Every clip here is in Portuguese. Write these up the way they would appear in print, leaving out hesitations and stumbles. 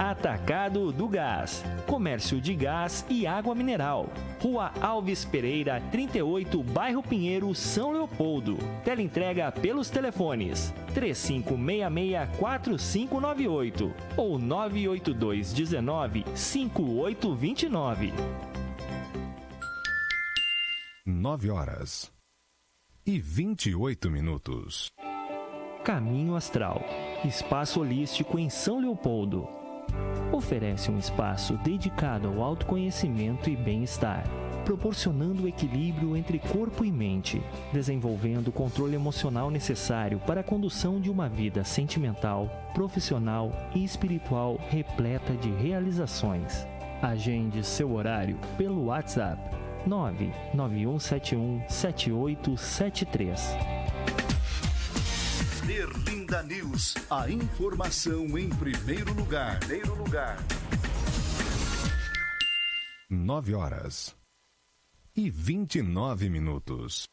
Atacado do Gás, comércio de gás e água mineral. Rua Alves Pereira, 38, Bairro Pinheiro, São Leopoldo. Teleentrega pelos telefones 3566-4598 ou 98219-5829. 9h28. Caminho Astral, espaço holístico em São Leopoldo. Oferece um espaço dedicado ao autoconhecimento e bem-estar, proporcionando equilíbrio entre corpo e mente, desenvolvendo o controle emocional necessário para a condução de uma vida sentimental, profissional e espiritual repleta de realizações. Agende seu horário pelo WhatsApp 991717873. Berlinda News, a informação em primeiro lugar. 9h29.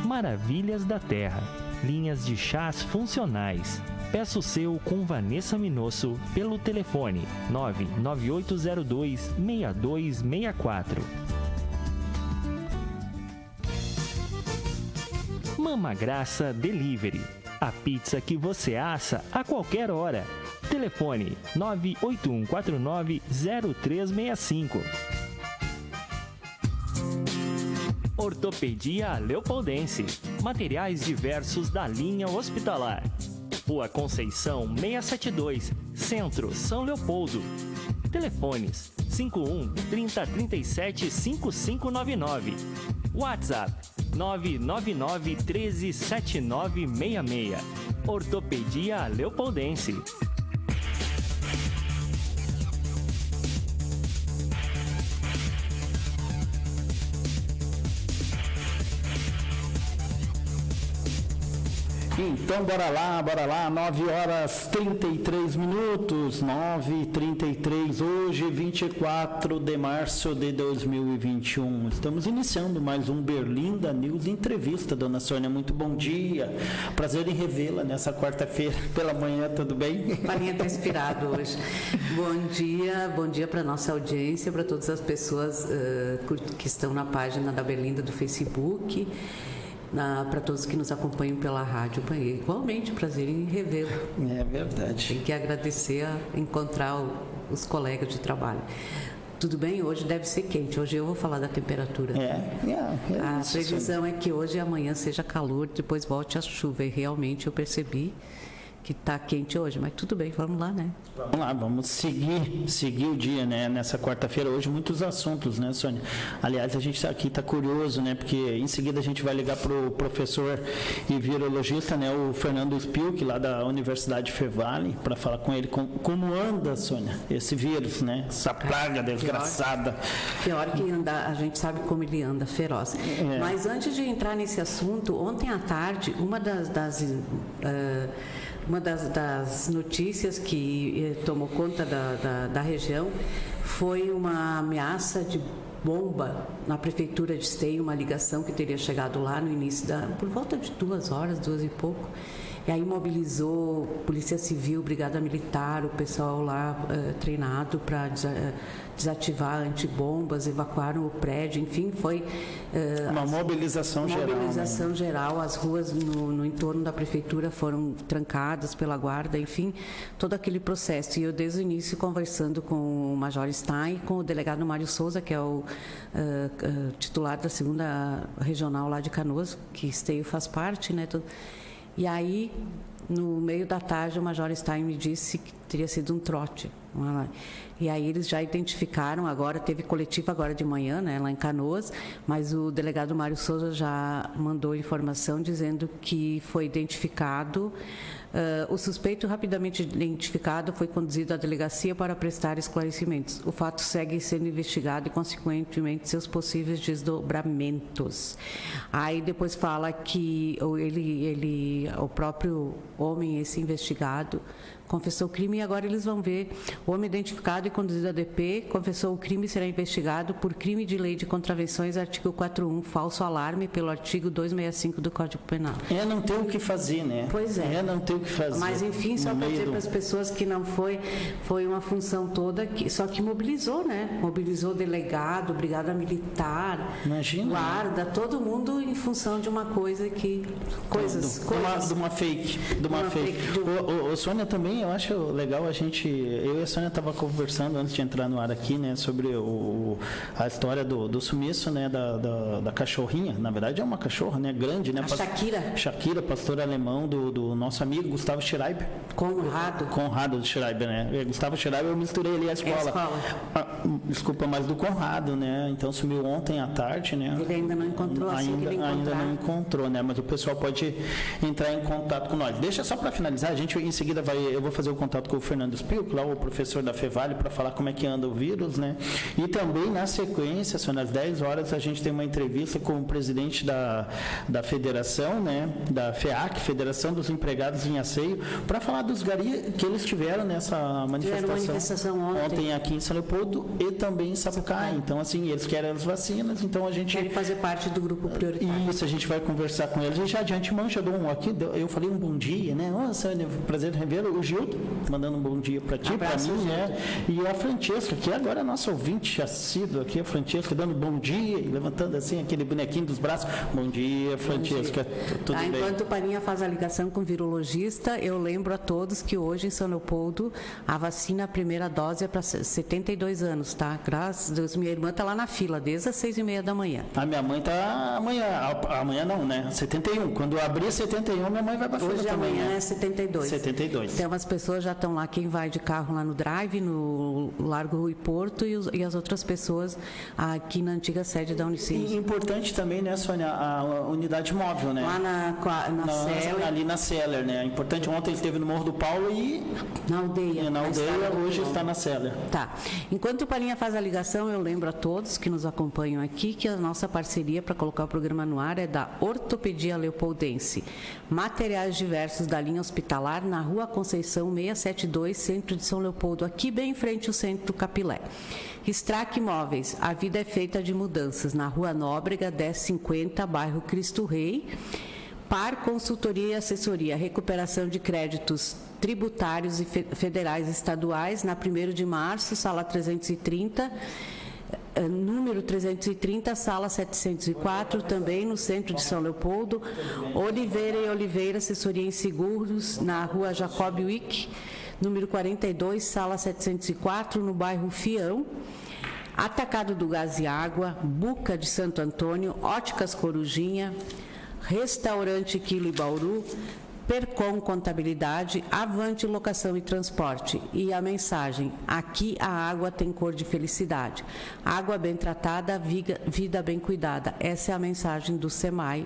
Maravilhas da Terra, linhas de chás funcionais. Peça o seu com Vanessa Minosso pelo telefone 99802-6264. Mama Graça Delivery, a pizza que você assa a qualquer hora. Telefone 981490365. Ortopedia Leopoldense, materiais diversos da linha hospitalar. Rua Conceição 672, Centro, São Leopoldo. Telefones 51 3037 5599. WhatsApp 999 137966. Ortopedia Leopoldense. Então, bora lá, 9h33, 9h33, hoje, 24 de março de 2021. Estamos iniciando mais um Berlinda News Entrevista, dona Sônia, muito bom dia. Prazer em revê-la nessa quarta-feira pela manhã, tudo bem? Palinha está inspirado hoje. Bom dia para a nossa audiência, para todas as pessoas que estão na página da Berlinda do Facebook. Para todos que nos acompanham pela rádio. Igualmente, prazer em revê-lo. É verdade. Tem que agradecer a encontrar os colegas de trabalho. Tudo bem? Hoje deve ser quente. Hoje eu vou falar da temperatura. A previsão é que hoje e amanhã seja calor, depois volte a chuva. E realmente eu percebi que está quente hoje, mas tudo bem, vamos lá, né? Vamos lá, vamos seguir o dia, né? Nessa quarta-feira, hoje, muitos assuntos, né, Sônia? Aliás, a gente aqui está curioso, né? Porque em seguida a gente vai ligar para o professor e virologista, né? O Fernando Spilk, lá da Universidade Fevale, para falar com ele como anda, Sônia, esse vírus, né? Essa praga desgraçada. Pior que anda, a gente sabe como ele anda, feroz. Mas antes de entrar nesse assunto, ontem à tarde, uma das notícias que tomou conta da região foi uma ameaça de bomba na prefeitura de Esteio, uma ligação que teria chegado lá no início por volta de 2 horas, 2 e pouco. E aí mobilizou Polícia Civil, Brigada Militar, o pessoal lá treinado para desativar antibombas, evacuaram o prédio, enfim, foi uma mobilização geral. As ruas no entorno da prefeitura foram trancadas pela guarda, enfim, todo aquele processo. E eu, desde o início, conversando com o Major Stein, com o delegado Mário Souza, que é o titular da 2ª Regional lá de Canoas, que Esteio faz parte, né? E aí, no meio da tarde, o Major Stein me disse que teria sido um trote. E aí eles já identificaram, teve coletiva agora de manhã, né, lá em Canoas, mas o delegado Mário Souza já mandou informação dizendo que foi identificado. O suspeito, rapidamente identificado, foi conduzido à delegacia para prestar esclarecimentos. O fato segue sendo investigado e, consequentemente, seus possíveis desdobramentos. Aí depois fala que o próprio homem, esse investigado, confessou o crime e agora eles vão ver. O homem identificado e conduzido à DP confessou o crime e será investigado por crime de lei de contravenções, artigo 41, falso alarme, pelo artigo 265 do Código Penal. Não tem o que fazer, né? Pois é. Não tem o que fazer. Mas enfim, só para dizer para as pessoas que não foi uma função toda, só que mobilizou, né? Mobilizou delegado, brigada militar, imagina, guarda, todo mundo em função de uma coisa que... De uma fake. O Sônia, também, eu acho legal eu e a Sônia estava conversando antes de entrar no ar aqui, né, sobre a história do sumiço, né, da cachorrinha. Na verdade é uma cachorra, né, grande, né? Shakira, pastor alemão do nosso amigo Gustavo Schreiber. Conrado de Schreiber, né? Gustavo Schreiber, eu misturei ali a escola. Desculpa, mas do Conrado, né? Então sumiu ontem à tarde, né? Ele ainda não encontrou, ainda não encontrou, né? Mas o pessoal pode entrar em contato com nós. Deixa só para finalizar, a gente em seguida eu vou fazer o contato com o Fernando Spilk, lá o professor da Fevale, para falar como é que anda o vírus, né? E também na sequência, são às 10 horas, a gente tem uma entrevista com o presidente da federação, né? Da FEAC, Federação dos Empregados em Asseio, para falar dos garis que eles tiveram nessa manifestação ontem aqui em São Leopoldo e também em Sapucaí. Então, assim, eles querem as vacinas, então a gente... Querem fazer parte do grupo prioritário. Isso, a gente vai conversar com eles. E já de antemão, eu falei um bom dia, né? Nossa, prazer de rever o Gildo, mandando um bom dia para ti, para mim, né? E a Francesca, que agora é nossa ouvinte assídua aqui, a Francesca dando bom dia e levantando assim aquele bonequinho dos braços. Bom dia, Francesca. Tudo bem? Enquanto o Parinha faz a ligação com o virologista, eu lembro a todos que hoje em São Leopoldo a vacina, a primeira dose é para 72 anos, tá? Graças a Deus, minha irmã está lá na fila desde as 6h30 da manhã. A minha mãe está amanhã não, né? 71. Quando abrir 71, minha mãe vai para fila também. Hoje amanhã é 72. Então as pessoas já estão lá, quem vai de carro lá no Drive, no Largo Rui Porto e as outras pessoas aqui na antiga sede da Unicinos. E importante também, né, Sônia, a unidade móvel, né? Lá na Seller. Ali na Seller, né? Importante, ontem ele esteve no Morro do Paulo e... Na aldeia. Hoje está na Seller. Tá. Enquanto o Parinha faz a ligação, eu lembro a todos que nos acompanham aqui que a nossa parceria para colocar o programa no ar é da Ortopedia Leopoldense. Materiais diversos da linha hospitalar na Rua Conceição 672, centro de São Leopoldo, aqui bem em frente ao centro do Capilé. Strack Imóveis, a vida é feita de mudanças, na Rua Nóbrega 1050, bairro Cristo Rei. Par Consultoria e Assessoria, recuperação de créditos tributários e federais e estaduais, na 1º de março, sala 330, número 330, sala 704, também no centro de São Leopoldo. Oliveira e Oliveira, assessoria em seguros, na Rua Jacob Wick, número 42, sala 704, no bairro Fião. Atacado do Gás e Água, Buca de Santo Antônio, Óticas Corujinha, Restaurante Quilo e Bauru, Percom Contabilidade, Avante Locação e Transporte. E a mensagem: aqui a água tem cor de felicidade. Água bem tratada, vida bem cuidada. Essa é a mensagem do SEMAI,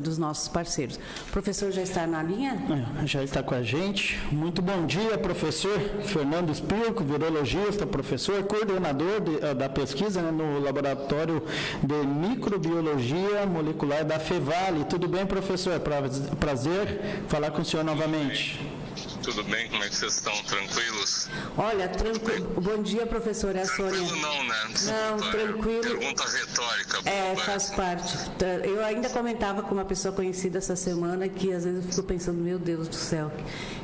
dos nossos parceiros. O professor já está na linha? Já está com a gente. Muito bom dia, professor Fernando Spilk, virologista, professor, coordenador da pesquisa, né, no Laboratório de Microbiologia Molecular da Fevale. Tudo bem, professor? Prazer falar com o senhor novamente. Tudo bem? Como é que vocês estão? Tranquilos? Olha, tranquilo. Bom dia, professora Sônia. Tranquilo não, né? Desculpa, não, tranquilo. Pergunta retórica. Faz parte. Eu ainda comentava com uma pessoa conhecida essa semana que às vezes eu fico pensando, meu Deus do céu,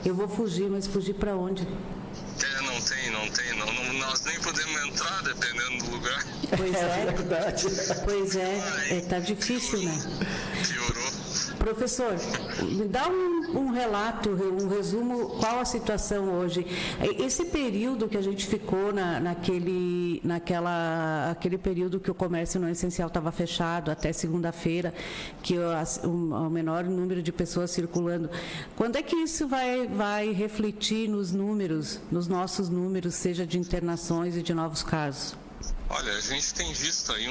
eu vou fugir, mas fugir para onde? Não tem. Nós nem podemos entrar dependendo do lugar. Pois é. Verdade. Pois é, tá difícil, né? Piorou. Professor, me dá um relato, um resumo, qual a situação hoje? Esse período que a gente ficou naquele período que o comércio não essencial estava fechado até segunda-feira, que o menor número de pessoas circulando, quando é que isso vai refletir nos números, nos nossos números, seja de internações e de novos casos? Olha, a gente tem visto aí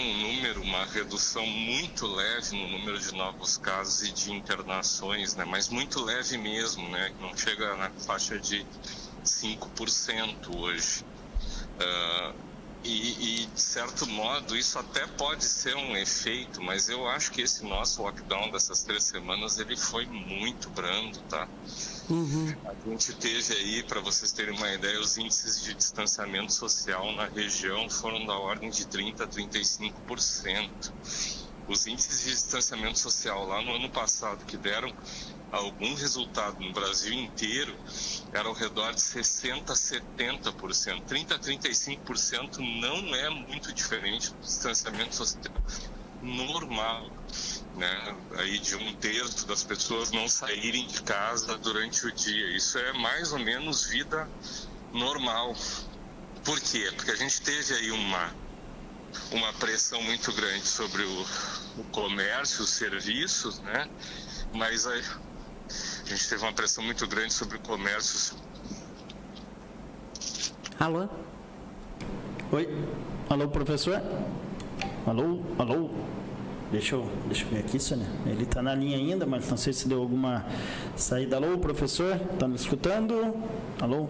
uma redução muito leve no número de novos casos e de internações, né? Mas muito leve mesmo, né? Não chega na faixa de 5% hoje. E, de certo modo, isso até pode ser um efeito, mas eu acho que esse nosso lockdown dessas 3 semanas, ele foi muito brando, tá? Uhum. A gente teve aí, para vocês terem uma ideia, os índices de distanciamento social na região foram da ordem de 30% a 35%. Os índices de distanciamento social lá no ano passado, que deram algum resultado no Brasil inteiro, era ao redor de 60% a 70%. 30% a 35% não é muito diferente do distanciamento social normal, né? Aí de 1/3 das pessoas não saírem de casa durante o dia. Isso é mais ou menos vida normal. Por quê? Porque a gente teve aí uma pressão muito grande sobre o comércio, os serviços, né? Mas a gente teve uma pressão muito grande sobre o comércio. Alô? Oi? Alô, professor? Alô? Deixa eu ver aqui, Sônia. Ele está na linha ainda, mas não sei se deu alguma saída. Alô, professor? Está me escutando? Alô?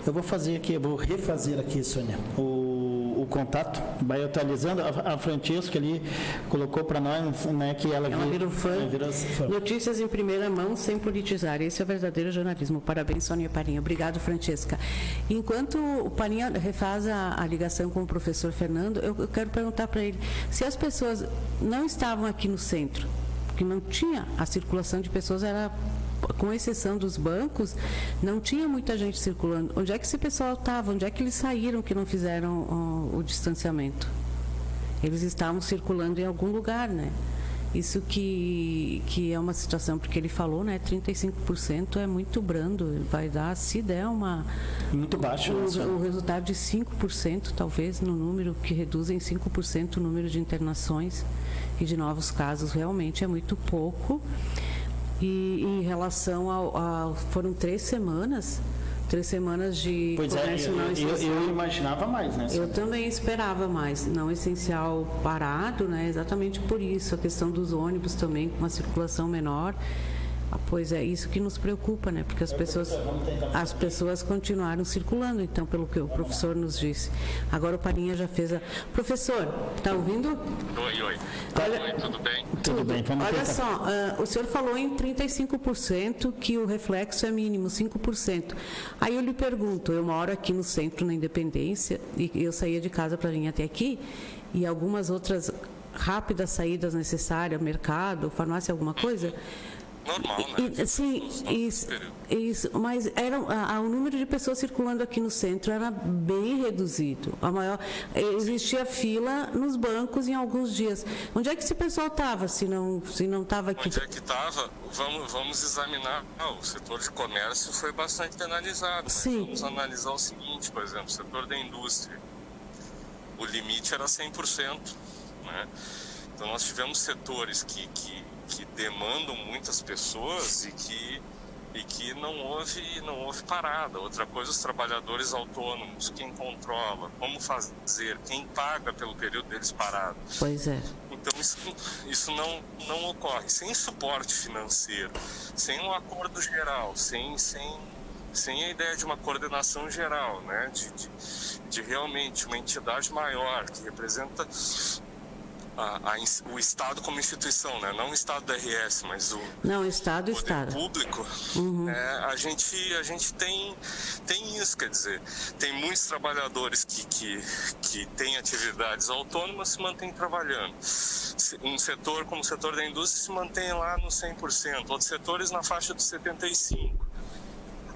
Eu vou refazer aqui, Sônia, o contato. Vai atualizando. A Francesca ali colocou para nós, né, que ela virou fã. Notícias em primeira mão, sem politizar. Esse é o verdadeiro jornalismo. Parabéns, Sônia Parinha. Obrigado, Francesca. Enquanto o Parinha refaz a ligação com o professor Fernando, eu quero perguntar para ele se as pessoas não estavam aqui no centro, porque não tinha a circulação de pessoas, era, com exceção dos bancos, não tinha muita gente circulando. Onde é que esse pessoal estava? Onde é que eles saíram que não fizeram o distanciamento? Eles estavam circulando em algum lugar, né? Isso que é uma situação, porque ele falou, né, 35% é muito brando, vai dar, se der muito baixo, o resultado de 5%, talvez, no número, que reduz em 5% o número de internações e de novos casos, realmente é muito pouco. E em relação foram 3 semanas de comércio não essencial. Eu imaginava mais, né? Eu também esperava mais, não essencial parado, né? Exatamente por isso, a questão dos ônibus também, com uma circulação menor. Pois é isso que nos preocupa, né? Porque as pessoas continuaram circulando, então, pelo que o professor nos disse. Agora o Parinha já fez a... Professor, está ouvindo? Oi. Oi, tudo bem? Tudo bem, vamos Olha tentar. só, o senhor falou em 35% que o reflexo é mínimo, 5%. Aí eu lhe pergunto, eu moro aqui no centro, na Independência, e eu saía de casa para vir até aqui, e algumas outras rápidas saídas necessárias, mercado, farmácia, alguma coisa... Normal, né? Sim, isso, mas o número de pessoas circulando aqui no centro era bem reduzido. Existia fila nos bancos em alguns dias. Onde é que esse pessoal estava, se não estava aqui? Onde é que estava? Vamos examinar. O setor de comércio foi bastante penalizado. Sim. Vamos analisar o seguinte, por exemplo, o setor da indústria. O limite era 100%. Né? Então, nós tivemos setores que demandam muitas pessoas e que não houve parada. Outra coisa, os trabalhadores autônomos, quem controla, como fazer, quem paga pelo período deles parado. Pois é. Então isso não ocorre. Sem suporte financeiro, sem um acordo geral, sem a ideia de uma coordenação geral, né? de realmente uma entidade maior que representa o Estado como instituição, né? Não o Estado da RS, mas o poder público. Uhum. A gente tem isso, quer dizer, tem muitos trabalhadores que têm atividades autônomas se mantêm trabalhando. Um setor como o setor da indústria se mantém lá no 100%, outros setores na faixa dos 75%.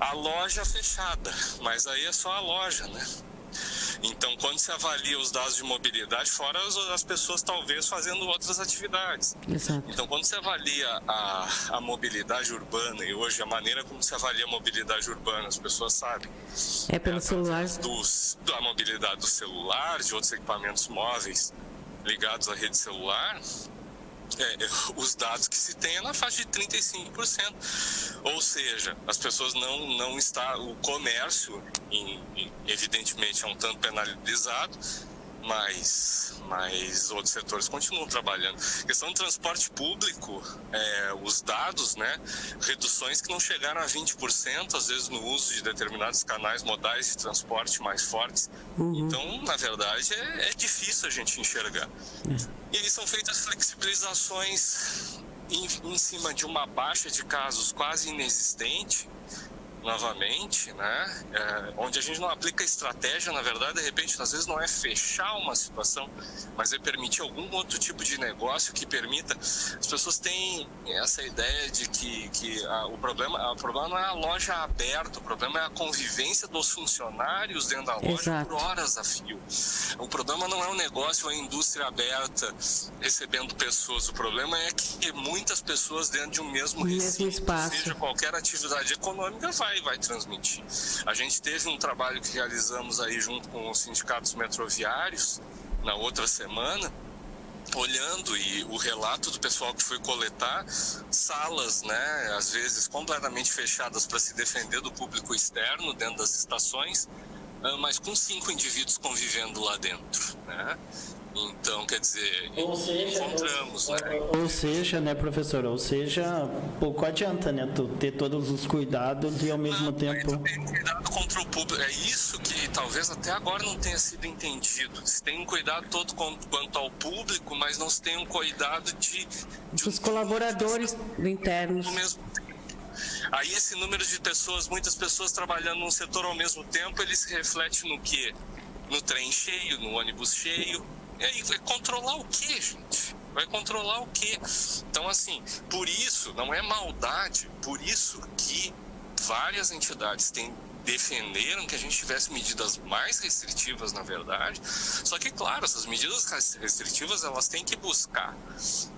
A loja fechada, mas aí é só a loja, né? Então, quando se avalia os dados de mobilidade, fora as pessoas talvez fazendo outras atividades. Exato. Então, quando se avalia a mobilidade urbana, e hoje a maneira como se avalia a mobilidade urbana, as pessoas sabem. É pelo celular? Da mobilidade do celular, de outros equipamentos móveis ligados à rede celular, os dados que se tem é na faixa de 35%. Ou seja, as pessoas não estão... O comércio, evidentemente, é um tanto penalizado, mas outros setores continuam trabalhando. A questão do transporte público, os dados, né, reduções que não chegaram a 20%, às vezes no uso de determinados canais modais de transporte mais fortes. Uhum. Então, na verdade, é difícil a gente enxergar. E aí são feitas flexibilizações em cima de uma baixa de casos quase inexistente, novamente, né, onde a gente não aplica estratégia, na verdade, de repente, às vezes não é fechar uma situação, mas é permitir algum outro tipo de negócio que permita. As pessoas têm essa ideia de que o problema não é a loja aberta, o problema é a convivência dos funcionários dentro da loja. Exato. Por horas a fio. O problema não é o negócio, a indústria aberta recebendo pessoas, o problema é que muitas pessoas dentro de um mesmo espaço, seja qualquer atividade econômica, vai transmitir. A gente teve um trabalho que realizamos aí junto com os sindicatos metroviários na outra semana, olhando e o relato do pessoal que foi coletar salas, né, às vezes completamente fechadas para se defender do público externo dentro das estações, mas com 5 indivíduos convivendo lá dentro, né? Então, quer dizer, encontramos, né? Ou seja, né, professor? Ou seja, pouco adianta, né? Tu ter todos os cuidados e ao mesmo tempo... Tem cuidado contra o público. É isso que talvez até agora não tenha sido entendido. Se tem um cuidado todo quanto ao público, mas não se tem um cuidado dos colaboradores internos. No mesmo tempo. Aí esse número de pessoas, muitas pessoas trabalhando num setor ao mesmo tempo, ele se reflete no quê? No trem cheio, no ônibus cheio. E aí, vai controlar o quê, gente? Vai controlar o quê? Então, assim, por isso, não é maldade, por isso que várias entidades defenderam que a gente tivesse medidas mais restritivas, na verdade. Só que, claro, essas medidas restritivas, elas têm que buscar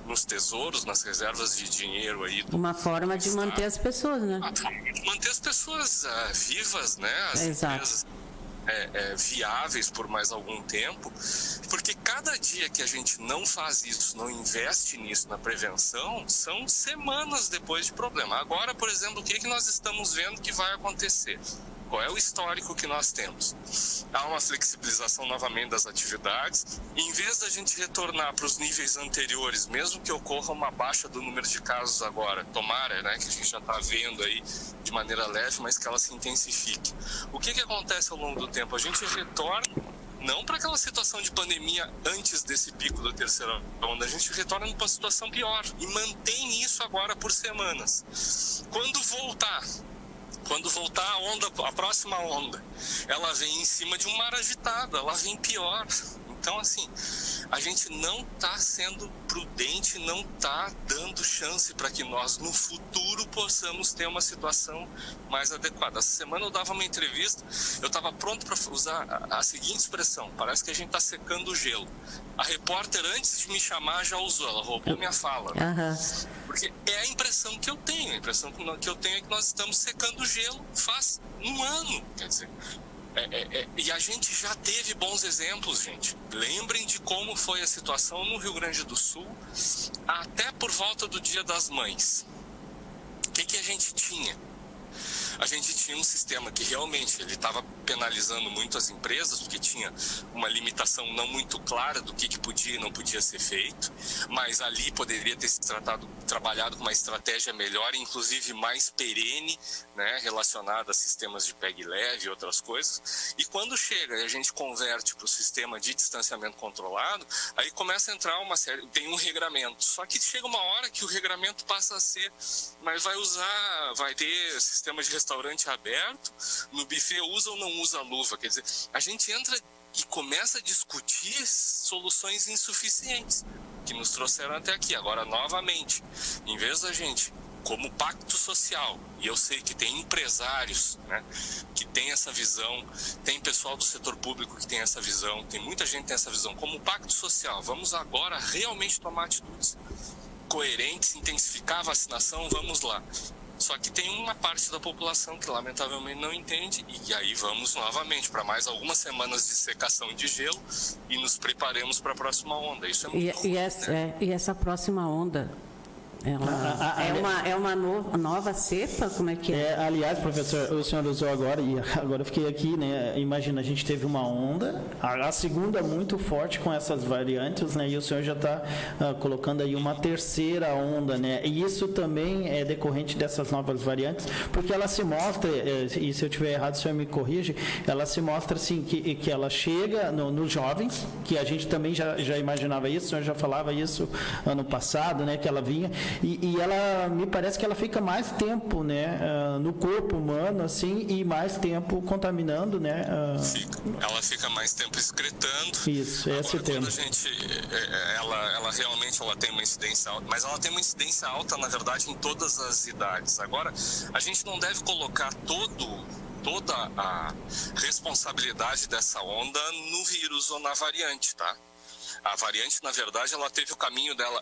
nos tesouros, nas reservas de dinheiro aí. Uma forma de manter as pessoas, né? Uma forma de manter as pessoas vivas, né? As empresas viáveis por mais algum tempo, porque cada dia que a gente não faz isso, não investe nisso na prevenção, são semanas depois de problema. Agora, por exemplo, o que nós estamos vendo que vai acontecer? Qual é o histórico que nós temos? Há uma flexibilização novamente das atividades. Em vez da gente retornar para os níveis anteriores, mesmo que ocorra uma baixa do número de casos agora, tomara, né, que a gente já está vendo aí de maneira leve, mas que ela se intensifique. O que acontece ao longo do tempo? A gente retorna não para aquela situação de pandemia antes desse pico da terceira onda, a gente retorna para uma situação pior e mantém isso agora por semanas. Quando voltar a próxima onda, ela vem em cima de um mar agitado, ela vem pior. Então, assim, a gente não está sendo prudente, não está dando chance para que nós, no futuro, possamos ter uma situação mais adequada. Essa semana eu dava uma entrevista, eu estava pronto para usar a seguinte expressão: parece que a gente está secando o gelo. A repórter, antes de me chamar, já usou, ela roubou minha fala. Porque é a impressão que eu tenho. A impressão que eu tenho é que nós estamos secando o gelo faz um ano, quer dizer... E a gente já teve bons exemplos, gente. Lembrem de como foi a situação no Rio Grande do Sul, até por volta do Dia das Mães. O que a gente tinha? A gente tinha um sistema que realmente ele estava penalizando muito as empresas, porque tinha uma limitação não muito clara do que podia e não podia ser feito, mas ali poderia ter se trabalhado com uma estratégia melhor, inclusive mais perene, né, relacionada a sistemas de PEG leve e outras coisas. E quando chega e a gente converte para o sistema de distanciamento controlado, aí começa a entrar uma série, tem um regramento. Só que chega uma hora que o regramento passa a ser, mas vai ter sistema de restaurante aberto, no buffet usa ou não usa luva, quer dizer, a gente entra e começa a discutir soluções insuficientes que nos trouxeram até aqui. Agora, novamente, em vez da gente, como pacto social, e eu sei que tem empresários, né, que tem essa visão, tem pessoal do setor público que tem essa visão, tem muita gente que tem essa visão, como pacto social, vamos agora realmente tomar atitudes coerentes, intensificar a vacinação, vamos lá. Só que tem uma parte da população que lamentavelmente não entende, e aí vamos novamente para mais algumas semanas de secação de gelo e nos preparemos para a próxima onda. Isso é muito ruim, né? E essa próxima onda, é uma nova cepa? Como é que é? Aliás, professor, o senhor usou agora, e agora eu fiquei aqui, né? Imagina, a gente teve uma onda, a segunda muito forte com essas variantes, né? E o senhor já está colocando aí uma terceira onda, né? E isso também é decorrente dessas novas variantes, porque ela se mostra, e se eu estiver errado, o senhor me corrige, ela se mostra assim, que ela chega nos jovens, que a gente também já imaginava isso, o senhor já falava isso ano passado, né? Que ela vinha. E ela, me parece que ela fica mais tempo, né, no corpo humano, assim, e mais tempo contaminando, né? Ela fica mais tempo excretando. Isso, esse é o termo. Quando a gente, ela realmente tem uma incidência alta, mas ela tem uma incidência alta, na verdade, em todas as idades. Agora, a gente não deve colocar toda a responsabilidade dessa onda no vírus ou na variante, tá? A variante, na verdade, ela teve o caminho dela,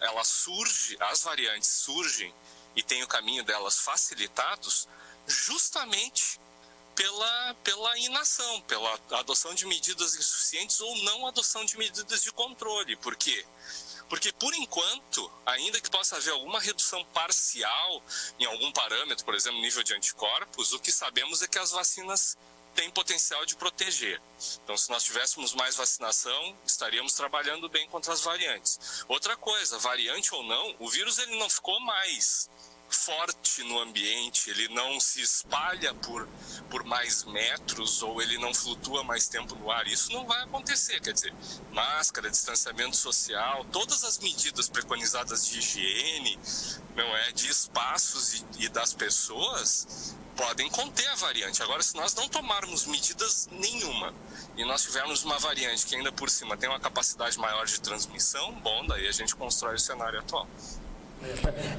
as variantes surgem e tem o caminho delas facilitados justamente pela inação, pela adoção de medidas insuficientes ou não adoção de medidas de controle. Por quê? Porque, por enquanto, ainda que possa haver alguma redução parcial em algum parâmetro, por exemplo, nível de anticorpos, o que sabemos é que as vacinas têm potencial de proteger. Então, se nós tivéssemos mais vacinação, estaríamos trabalhando bem contra as variantes. Outra coisa, variante ou não, o vírus ele não ficou mais forte no ambiente, ele não se espalha por mais metros ou ele não flutua mais tempo no ar. Isso não vai acontecer, quer dizer, máscara, distanciamento social, todas as medidas preconizadas de higiene, de espaços e das pessoas podem conter a variante. Agora, se nós não tomarmos medidas nenhuma e nós tivermos uma variante que ainda por cima tem uma capacidade maior de transmissão, bom, daí a gente constrói o cenário atual.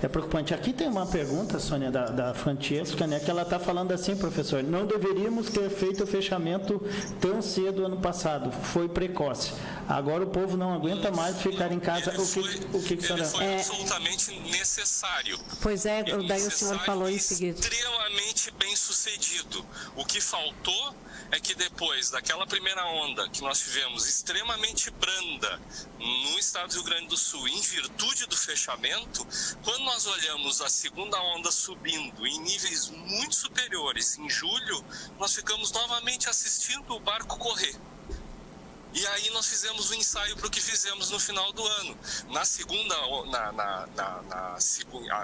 É preocupante. Aqui tem uma pergunta, Sônia, da Francesca, né, que ela está falando assim, professor, não deveríamos ter feito o fechamento tão cedo ano passado, foi precoce. Agora o povo não aguenta mais ficar em casa. O que a senhora... Foi absolutamente necessário. Pois é, daí o senhor falou em seguida. Extremamente bem sucedido. O que faltou é que depois daquela primeira onda que nós tivemos extremamente branda no estado do Rio Grande do Sul, em virtude do fechamento, quando nós olhamos a segunda onda subindo em níveis muito superiores, em julho, nós ficamos novamente assistindo o barco correr. E aí nós fizemos o ensaio para o que fizemos no final do ano. Na segunda,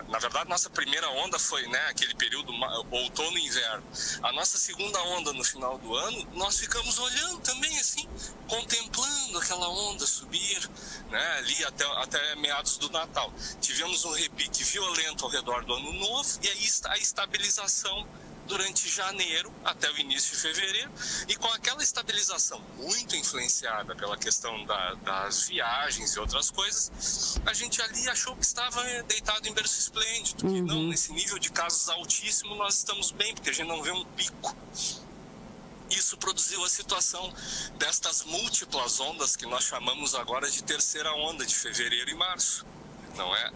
na verdade, nossa primeira onda foi, aquele período outono e inverno. A nossa segunda onda no final do ano, nós ficamos olhando também assim, contemplando aquela onda subir, ali até meados do Natal. Tivemos um repique violento ao redor do Ano Novo e aí a estabilização durante janeiro até o início de fevereiro, e com aquela estabilização muito influenciada pela questão das viagens e outras coisas, a gente ali achou que estava deitado em berço esplêndido, que não, nesse nível de casos altíssimo nós estamos bem, porque a gente não vê um pico. Isso produziu a situação destas múltiplas ondas que nós chamamos agora de terceira onda de fevereiro e março. Não é?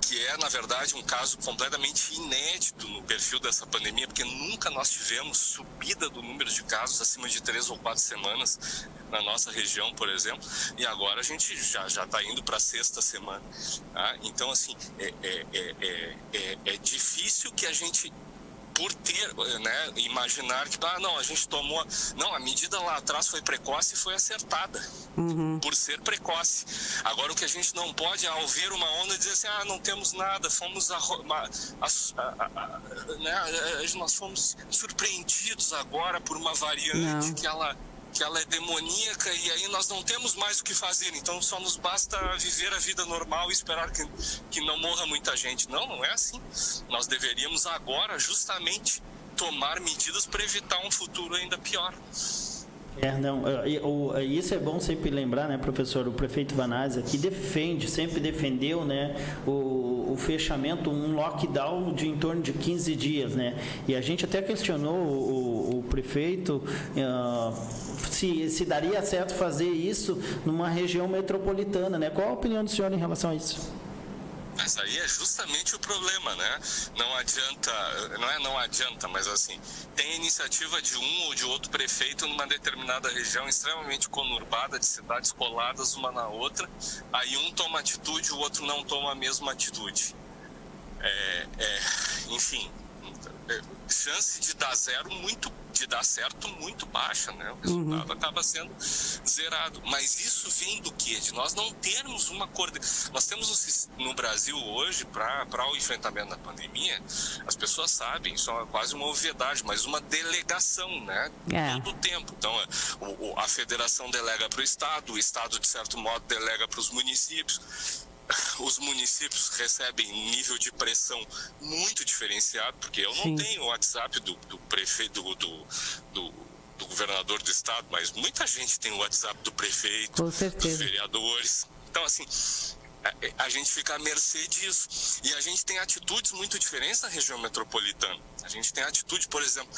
Que é, na verdade, um caso completamente inédito no perfil dessa pandemia, porque nunca nós tivemos subida do número de casos acima de 3 ou 4 semanas na nossa região, por exemplo, e agora a gente já está indo para a 6ª semana. Tá? Então, assim, é difícil que a gente, por ter, imaginar que, a gente tomou... Não, a medida lá atrás foi precoce e foi acertada, por ser precoce. Agora, o que a gente não pode, ao ver uma onda, dizer assim, não temos nada, nós fomos surpreendidos agora por uma variante que ela é demoníaca e aí nós não temos mais o que fazer, então só nos basta viver a vida normal e esperar que não morra muita gente. Não é assim. Nós deveríamos agora justamente tomar medidas para evitar um futuro ainda pior. Isso é bom sempre lembrar, né, professor? O prefeito Vanazzi aqui sempre defendeu, o fechamento, um lockdown de em torno de 15 dias, né? E a gente até questionou o prefeito se daria certo fazer isso numa região metropolitana, né? Qual a opinião do senhor em relação a isso? Mas aí é justamente o problema, né? Não adianta, mas assim, tem a iniciativa de um ou de outro prefeito numa determinada região extremamente conurbada, de cidades coladas uma na outra, aí um toma atitude, o outro não toma a mesma atitude. Enfim, chance de dar certo muito baixa, né? O resultado acaba sendo zerado. Mas isso vem do quê? De nós não termos uma coordenação. Nós temos no Brasil hoje, para o enfrentamento da pandemia, as pessoas sabem, isso é quase uma obviedade, mas uma delegação, né? Todo o tempo. Então, a federação delega para o Estado de certo modo delega para os municípios. os municípios recebem nível de pressão muito diferenciado, porque eu não tenho o WhatsApp do prefeito, do governador do estado, mas muita gente tem o WhatsApp do prefeito, com certeza, dos vereadores. Então, assim, a gente fica à mercê disso. E a gente tem atitudes muito diferentes na região metropolitana. A gente tem atitude, por exemplo,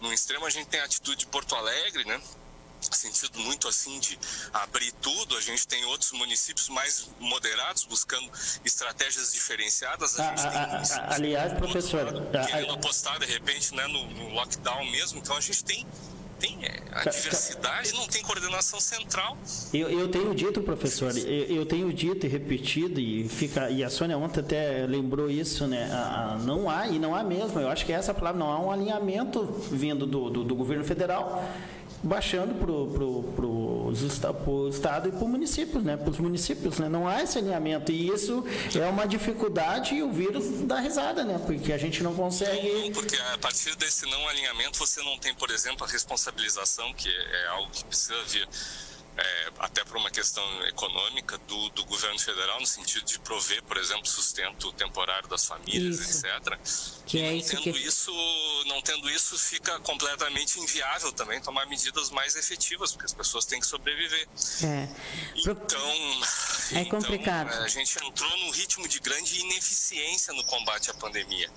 no extremo a gente tem a atitude de Porto Alegre, né? Sentido muito assim de abrir tudo. A gente tem outros municípios mais moderados buscando estratégias diferenciadas. A gente tem aliás, professor, querendo apostar de repente, né, no lockdown mesmo. Então a gente tem a diversidade, não tem coordenação central. Eu tenho dito, professor, eu tenho dito e repetido, e a Sônia ontem até lembrou isso, né? Não há mesmo, eu acho que essa palavra, não há um alinhamento vindo do governo federal, baixando para o estado e para municípios, né? Para os municípios, né? Não há esse alinhamento, e isso é uma dificuldade, e o vírus dá risada, né? Porque a gente não consegue... Não, porque a partir desse não alinhamento você não tem, por exemplo, a responsabilização, que é algo que precisa vir até por uma questão econômica do governo federal, no sentido de prover, por exemplo, sustento temporário das famílias, etc. Não tendo isso, fica completamente inviável também tomar medidas mais efetivas, porque as pessoas têm que sobreviver. É complicado. A gente entrou num ritmo de grande ineficiência no combate à pandemia.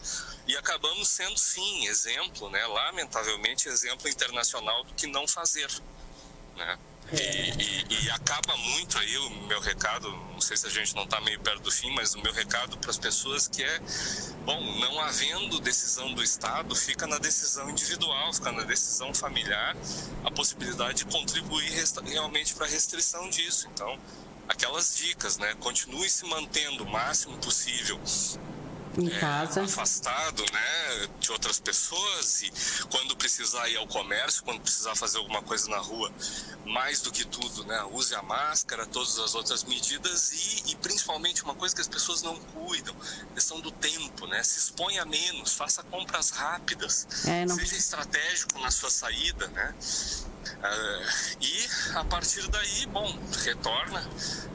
E acabamos sendo, sim, exemplo, né, lamentavelmente, exemplo internacional do que não fazer, né? E acaba muito aí o meu recado, não sei se a gente não está meio perto do fim, mas o meu recado para as pessoas que não havendo decisão do Estado, fica na decisão individual, fica na decisão familiar, a possibilidade de contribuir realmente para a restrição disso. Então, aquelas dicas, né, continue se mantendo o máximo possível em casa, afastado, né, de outras pessoas, e quando precisar ir ao comércio, quando precisar fazer alguma coisa na rua, mais do que tudo, né, use a máscara, todas as outras medidas, e principalmente uma coisa que as pessoas não cuidam, questão do tempo, né, se exponha menos, faça compras rápidas, seja estratégico na sua saída, né, e a partir daí,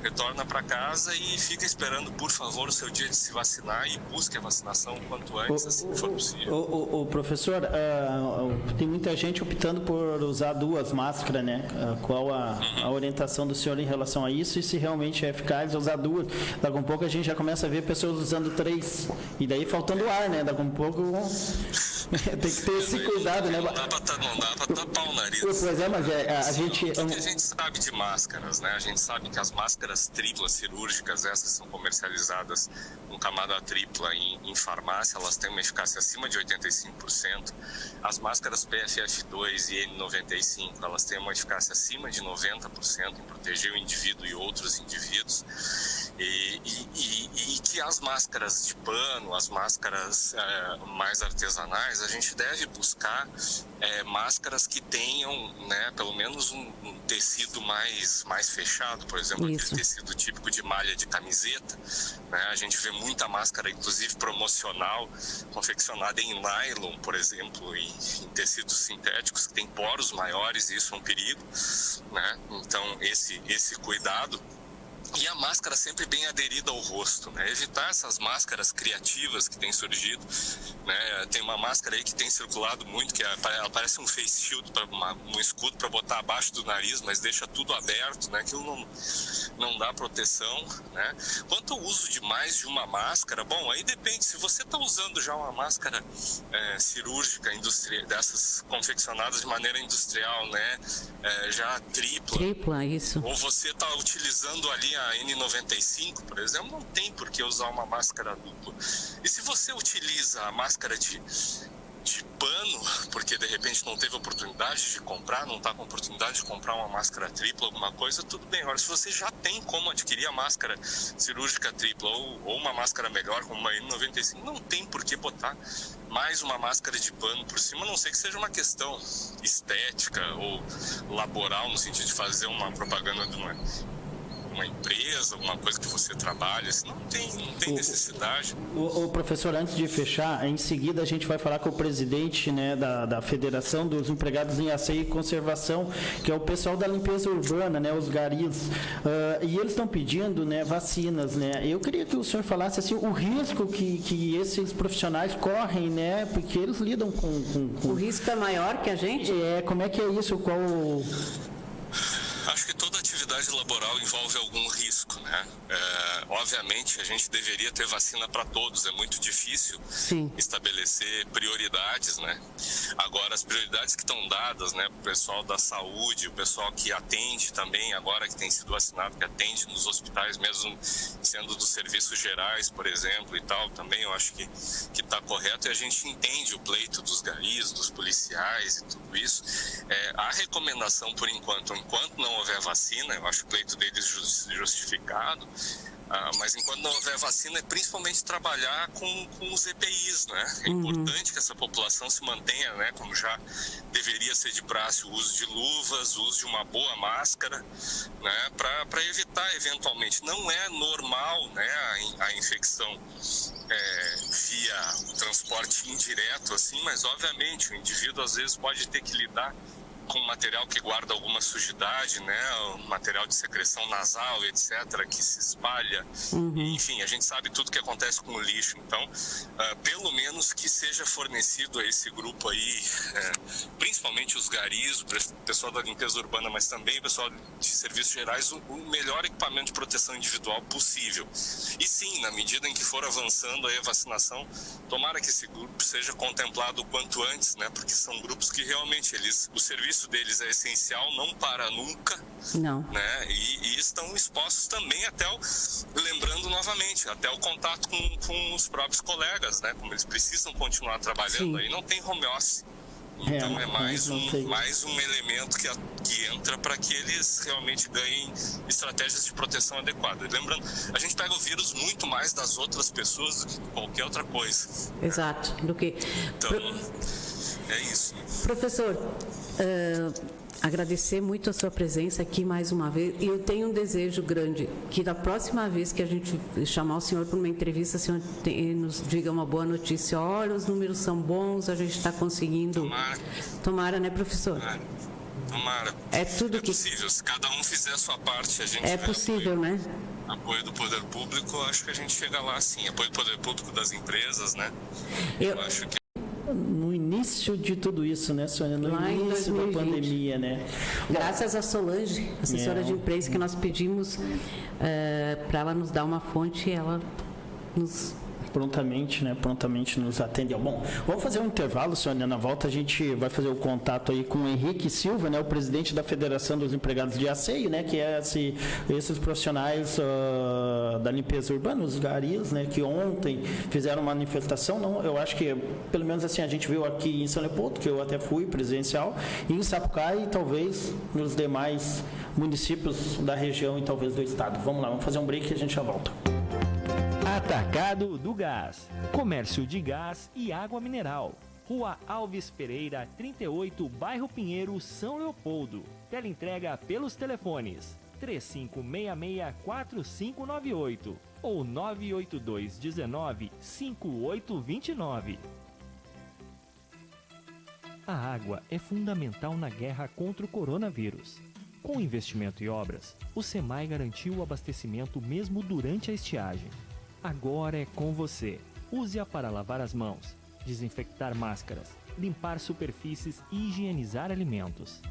retorna para casa e fica esperando, por favor, o seu dia de se vacinar, e busque a vacinação o quanto antes, assim que for possível. Professor, tem muita gente optando por usar 2 máscaras, né? Qual a orientação do senhor em relação a isso, e se realmente é eficaz usar 2? Daqui a pouco a gente já começa a ver pessoas usando 3, e daí faltando ar, né? Daqui a pouco tem que ter esse cuidado, né? Não dá para tapar o nariz. Pois é, mas a gente... O que a gente sabe de máscaras, né? A gente sabe que as máscaras triplas cirúrgicas, essas são comercializadas com camada tripla em farmácia, elas têm uma eficácia acima de 85%. As máscaras PFF2 e N95, elas têm uma eficácia acima de 90% em proteger o indivíduo e outros indivíduos. E que as máscaras de pano, as máscaras mais artesanais, a gente deve buscar máscaras que tenham, né, pelo menos um tecido mais fechado, por exemplo, aquele tecido típico de malha de camiseta, né? A gente vê muita máscara, inclusive promocional, confeccionada em nylon, por exemplo, em tecidos sintéticos que têm poros maiores, e isso é um perigo, né? Então esse cuidado. E a máscara sempre bem aderida ao rosto, né? Evitar essas máscaras criativas que têm surgido, né? Tem uma máscara aí que tem circulado muito, que ela parece um face shield, um escudo para botar abaixo do nariz, mas deixa tudo aberto, né? Aquilo não dá proteção, né? Quanto ao uso de mais de uma máscara, bom, aí depende. Se você está usando já uma máscara cirúrgica, dessas confeccionadas de maneira industrial, né? Já tripla, isso. Ou você está utilizando ali a N95, por exemplo, não tem por que usar uma máscara dupla. E se você utiliza a máscara de pano, porque de repente não teve oportunidade de comprar, não está com oportunidade de comprar uma máscara tripla, alguma coisa, tudo bem. Agora, se você já tem como adquirir a máscara cirúrgica tripla ou uma máscara melhor, como uma N95, não tem por que botar mais uma máscara de pano por cima, a não ser que seja uma questão estética ou laboral, no sentido de fazer uma propaganda de uma uma empresa, alguma coisa que você trabalha, assim, não tem necessidade. O professor, antes de fechar, em seguida a gente vai falar com o presidente, né, da Federação dos Empregados em Asseio e Conservação, que é o pessoal da limpeza urbana, né, os garis, e eles estão pedindo, né, vacinas, né. Eu queria que o senhor falasse assim, o risco que esses profissionais correm, né, porque eles lidam com... O risco é maior que a gente? Como é que é isso? Qual... Acho que toda atividade laboral envolve algum risco, né? Obviamente, a gente deveria ter vacina para todos. É muito difícil estabelecer prioridades, né? Agora, as prioridades que estão dadas, né, para o pessoal da saúde, o pessoal que atende também, agora que tem sido vacinado, que atende nos hospitais, mesmo sendo dos serviços gerais, por exemplo, e tal, também eu acho que está correto, e a gente entende o pleito dos garis, dos policiais e tudo isso. A recomendação, por enquanto não houver vacina, eu acho o pleito deles justificado, mas enquanto não houver vacina, é principalmente trabalhar com os EPIs, né? É importante que essa população se mantenha, né, como já deveria ser de praxe, o uso de luvas, o uso de uma boa máscara, né, para evitar eventualmente. Não é normal, né, a infecção via transporte indireto, assim, mas obviamente o indivíduo às vezes pode ter que lidar com material que guarda alguma sujidade, né, material de secreção nasal, etc., que se espalha. Enfim, a gente sabe tudo que acontece com o lixo. Então, pelo menos que seja fornecido a esse grupo aí, principalmente os garis, o pessoal da limpeza urbana, mas também o pessoal de serviços gerais, o melhor equipamento de proteção individual possível. E sim, na medida em que for avançando aí a vacinação, tomara que esse grupo seja contemplado o quanto antes, né, porque são grupos que realmente o serviço deles é essencial, não para nunca, né? E estão expostos também lembrando novamente, até o contato com os próprios colegas, né? Como eles precisam continuar trabalhando aí, não tem home office. Então é mais um elemento que entra para que eles realmente ganhem estratégias de proteção adequadas. Lembrando, a gente pega o vírus muito mais das outras pessoas do que qualquer outra coisa. Exato. Então, é isso. Professor, agradecer muito a sua presença aqui mais uma vez, e eu tenho um desejo grande, que da próxima vez que a gente chamar o senhor para uma entrevista, o senhor nos diga uma boa notícia. Olha, os números são bons, a gente está conseguindo... Tomara, né, professor? Tomara. É tudo que... possível, se cada um fizer a sua parte, a gente... É possível, né? Apoio do poder público, acho que a gente chega lá sim. Apoio do poder público, das empresas, né? Eu acho que... No início de tudo isso, né, Sônia? No início da pandemia, né? Graças a Solange, assessora de imprensa, que nós pedimos para ela nos dar uma fonte, ela nos... prontamente nos atendeu. Bom, vamos fazer um intervalo, Sônia. Na volta a gente vai fazer o contato aí com o Henrique Silva, né, o presidente da Federação dos Empregados de Asseio, né, que é esses profissionais da limpeza urbana, os garis, né, que ontem fizeram uma manifestação. Não, eu acho que, pelo menos assim, a gente viu aqui em São Leopoldo, que eu até fui presencial, e em Sapucaí e talvez nos demais municípios da região e talvez do estado. Vamos lá, vamos fazer um break e a gente já volta. Atacado do Gás. Comércio de gás e água mineral. Rua Alves Pereira, 38, Bairro Pinheiro, São Leopoldo. Teleentrega pelos telefones 3566-4598 ou 98219-5829. A água é fundamental na guerra contra o coronavírus. Com investimento e obras, o SEMAI garantiu o abastecimento mesmo durante a estiagem. Agora é com você. Use-a para lavar as mãos, desinfectar máscaras, limpar superfícies e higienizar alimentos.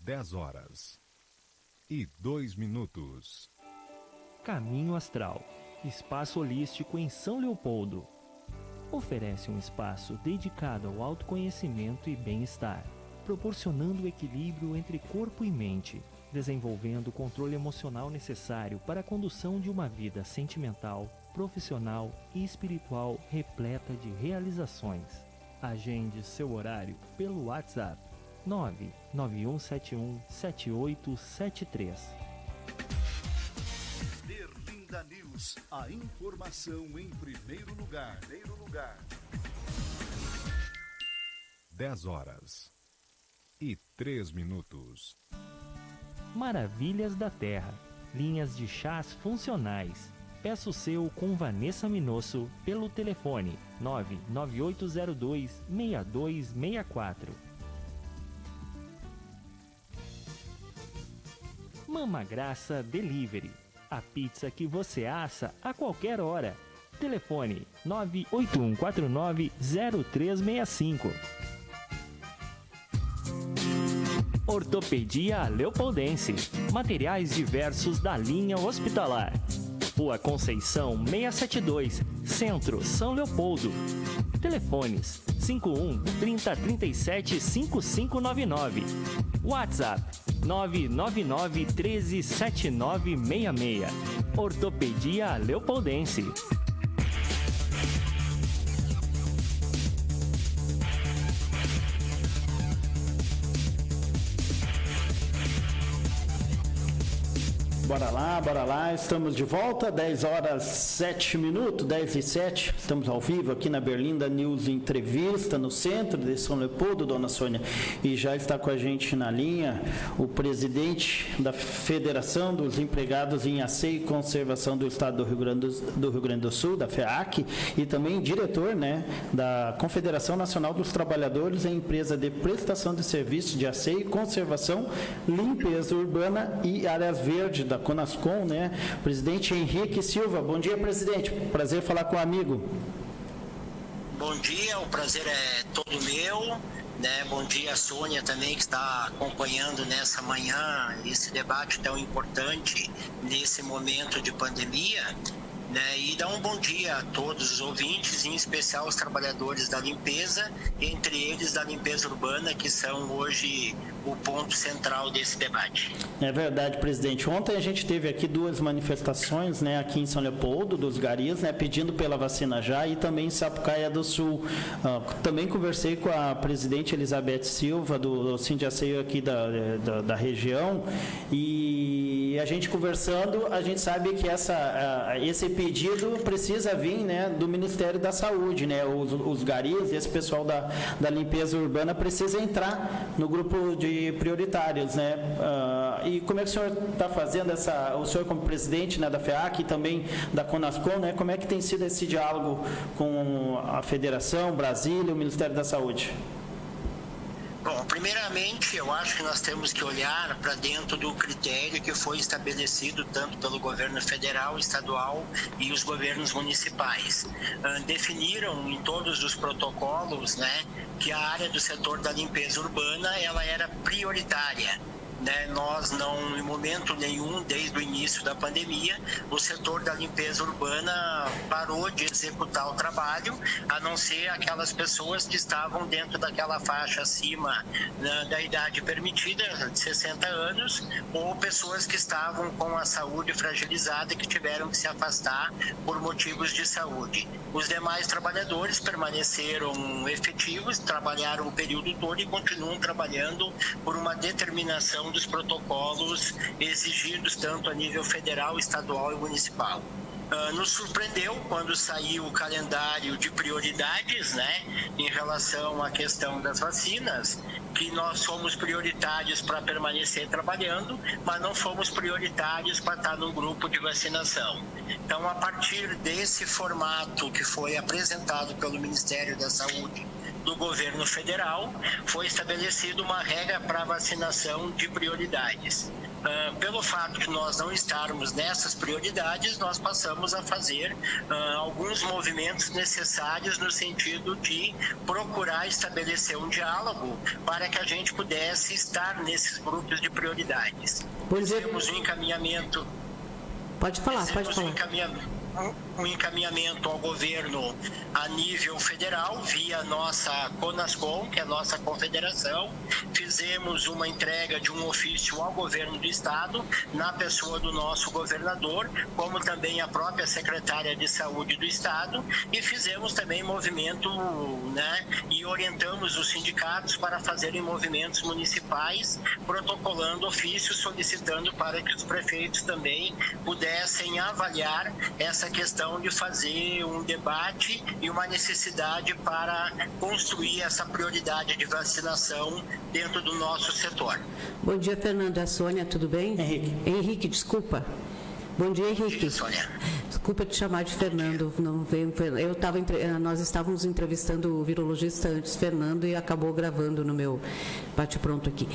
10h02. Caminho Astral, espaço holístico em São Leopoldo. Oferece um espaço dedicado ao autoconhecimento e bem-estar, proporcionando o equilíbrio entre corpo e mente, desenvolvendo o controle emocional necessário para a condução de uma vida sentimental, profissional e espiritual repleta de realizações. Agende seu horário pelo WhatsApp 991717873. Berlinda News, a informação em primeiro lugar. 10h03. Maravilhas da Terra, linhas de chás funcionais. Peça o seu com Vanessa Minosso pelo telefone 99802-6264. Mama Graça Delivery, a pizza que você assa a qualquer hora. Telefone 981490365. Ortopedia Leopoldense, materiais diversos da linha hospitalar. Rua Conceição 672, Centro, São Leopoldo. Telefones 51 30 37 5599. WhatsApp 999 13 7966. Ortopedia Leopoldense. Bora lá, estamos de volta, 10 horas 7 minutos, 10 e 7, estamos ao vivo aqui na Berlinda News Entrevista, no centro de São Leopoldo, dona Sônia, e já está com a gente na linha o presidente da Federação dos Empregados em Asseio e Conservação do Estado do Rio Grande do Sul, da FEAC, e também diretor, né, da Confederação Nacional dos Trabalhadores em Empresa de Prestação de Serviços de Asseio e Conservação, Limpeza Urbana e Áreas Verdes, da Conascom, né? Presidente Henrique Silva. Bom dia, presidente. Prazer falar com o amigo. Bom dia, o prazer é todo meu, né? Bom dia, Sônia também, que está acompanhando nessa manhã esse debate tão importante nesse momento de pandemia, né? E dar um bom dia a todos os ouvintes, em especial os trabalhadores da limpeza, entre eles da limpeza urbana, que são hoje o ponto central desse debate. É verdade, presidente. Ontem a gente teve aqui 2 manifestações, né, aqui em São Leopoldo, dos garis, né, pedindo pela vacina já, e também em Sapucaia do Sul. Também conversei com a presidente Elizabeth Silva, do Sindiaceio aqui da região, e a gente conversando, a gente sabe que esse pedido precisa vir, né, do Ministério da Saúde, né, os garis, esse pessoal da limpeza urbana precisa entrar no grupo de prioritários, né? E como é que o senhor está fazendo o senhor como presidente, né, da FEAC e também da Conascom, né? Como é que tem sido esse diálogo com a Federação, Brasília e o Ministério da Saúde? Bom, primeiramente, eu acho que nós temos que olhar para dentro do critério que foi estabelecido tanto pelo governo federal, estadual e os governos municipais. Definiram em todos os protocolos, né, que a área do setor da limpeza urbana ela era prioritária. Né, nós não, em momento nenhum, desde o início da pandemia, o setor da limpeza urbana parou de executar o trabalho, a não ser aquelas pessoas que estavam dentro daquela faixa acima, né, da idade permitida, de 60 anos, ou pessoas que estavam com a saúde fragilizada e que tiveram que se afastar por motivos de saúde. Os demais trabalhadores permaneceram efetivos, trabalharam o período todo e continuam trabalhando por uma determinação dos protocolos exigidos tanto a nível federal, estadual e municipal. Nos surpreendeu quando saiu o calendário de prioridades, né, em relação à questão das vacinas, que nós somos prioritários para permanecer trabalhando, mas não fomos prioritários para estar no grupo de vacinação. Então, a partir desse formato que foi apresentado pelo Ministério da Saúde do governo federal, foi estabelecida uma regra para vacinação de prioridades. Pelo fato de nós não estarmos nessas prioridades, nós passamos a fazer alguns movimentos necessários no sentido de procurar estabelecer um diálogo para que a gente pudesse estar nesses grupos de prioridades. Temos um encaminhamento. Pode falar. Um encaminhamento ao governo a nível federal, via nossa Conascom, que é a nossa confederação. Fizemos uma entrega de um ofício ao governo do estado, na pessoa do nosso governador, como também a própria secretária de saúde do estado, e fizemos também movimento, né, e orientamos os sindicatos para fazerem movimentos municipais, protocolando ofícios, solicitando para que os prefeitos também pudessem avaliar essa essa questão de fazer um debate e uma necessidade para construir essa prioridade de vacinação dentro do nosso setor. Bom dia, Fernando. É a Sônia, tudo bem? Henrique, desculpa. Bom dia, Henrique. Bom dia, Sônia. Desculpa te chamar de Fernando. Não veio, nós estávamos entrevistando o virologista antes, Fernando, e acabou gravando no meu bate-pronto aqui.